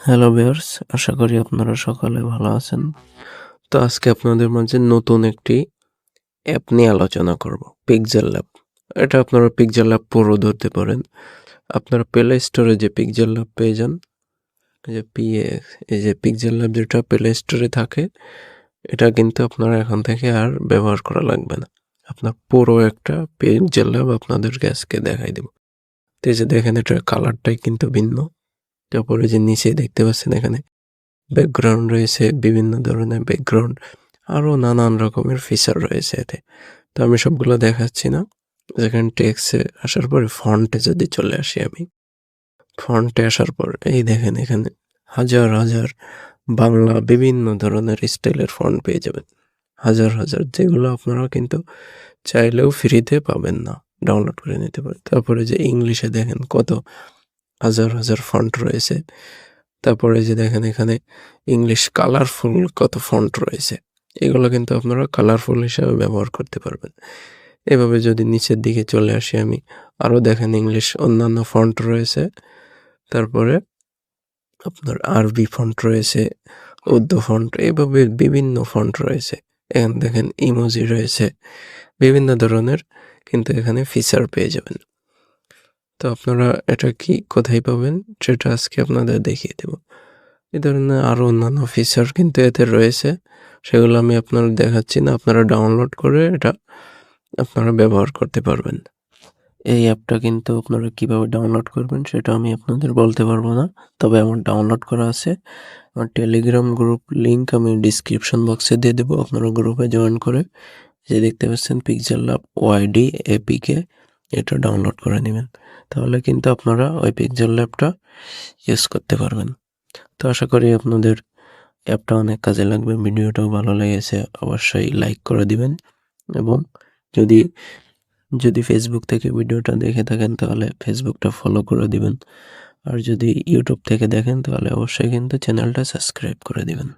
Hello viewers, আশা করি আপনারা সকলে ভালো আছেন। তো আজকে আপনাদের মাঝে নতুন একটি অ্যাপ নিয়ে আলোচনা করব, পিক্সেল ল্যাব। এটা আপনারা পিক্সেল ল্যাব প্রো ধরতে পারেন। আপনারা প্লে স্টোরে যে পিক্সেল ল্যাব পেয়ে যান, এই যে পিক্সেল ল্যাব যেটা প্লে স্টোরে থাকে, এটা কিন্তু আপনারা এখন থেকে আর ব্যবহার করা লাগবে না। আপনার পুরো একটা পিক্সেল ল্যাব আপনাদেরকে আজকে দেখাই দেব। তো এই যে দেখেন, এটার কালারটাই কিন্তু ভিন্ন। তারপরে যে নিচে দেখতে পাচ্ছেন এখানে ব্যাকগ্রাউন্ড রয়েছে, বিভিন্ন ধরনের ব্যাকগ্রাউন্ড, আরও নানান রকমের ফিচার রয়েছে এতে। তো আমি সবগুলো দেখাচ্ছি না। যেখানে টেক্সে আসার পরে ফন্টে যদি চলে আসি, আমি ফন্টে আসার পর এই দেখেন এখানে হাজার হাজার বাংলা বিভিন্ন ধরনের স্টাইলের ফন্ট পেয়ে যাবেন, হাজার হাজার, যেগুলো আপনারা কিন্তু চাইলেও ফ্রিতে পাবেন না, ডাউনলোড করে নিতে পারেন। তারপরে যে ইংলিশে দেখেন কত হাজার হাজার ফন্ট রয়েছে। তারপরে যে দেখেন এখানে ইংলিশ কালারফুল কত ফন্ট রয়েছে, এগুলো কিন্তু আপনারা কালারফুল হিসাবে ব্যবহার করতে পারবেন। এভাবে যদি নিচের দিকে চলে আসি আমি, আরও দেখেন ইংলিশ অন্যান্য ফন্ট রয়েছে। তারপরে আপনার আরবি ফন্ট রয়েছে, উর্দু ফন্ট, এভাবে বিভিন্ন ফন্ট রয়েছে। এখানে দেখেন ইমোজি রয়েছে, বিভিন্ন ধরনের কিন্তু এখানে ফিচার পেয়ে যাবেন। তো আপনারা এটা কি কোথায় পাবেন সেটা আজকে আপনাদের দেখিয়ে দেব। এই ধরনের আরও অন্যান্য ফিচার কিন্তু এতে রয়েছে, সেগুলো আমি আপনাদের দেখাচ্ছি না। আপনারা ডাউনলোড করে এটা আপনারা ব্যবহার করতে পারবেন। এই অ্যাপটা কিন্তু আপনারা কিভাবে ডাউনলোড করবেন সেটা আমি আপনাদের বলতে পারবো না, তবে আমার ডাউনলোড করা আছে। আমার টেলিগ্রাম গ্রুপ লিঙ্ক আমি ডিসক্রিপশন বক্সে দিয়ে দেবো, আপনারা গ্রুপে জয়েন করে যে দেখতে পাচ্ছেন পিক্সেল ল্যাব ওয়াইডি এপিকে, এটা ডাউনলোড করে নেবেন। তাহলে কিন্তু আপনারা ওই পিক্সেল ল্যাবটা ইউজ করতে পারবেন। তো আশা করি আপনাদের অ্যাপটা অনেক কাজে লাগবে। ভিডিওটাও ভালো লেগেছে অবশ্যই লাইক করে দিবেন, এবং যদি ফেসবুক থেকে ভিডিওটা দেখে থাকেন তাহলে ফেসবুকটা ফলো করে দিবেন, আর যদি ইউটিউব থেকে দেখেন তাহলে অবশ্যই কিন্তু চ্যানেলটা সাবস্ক্রাইব করে দিবেন।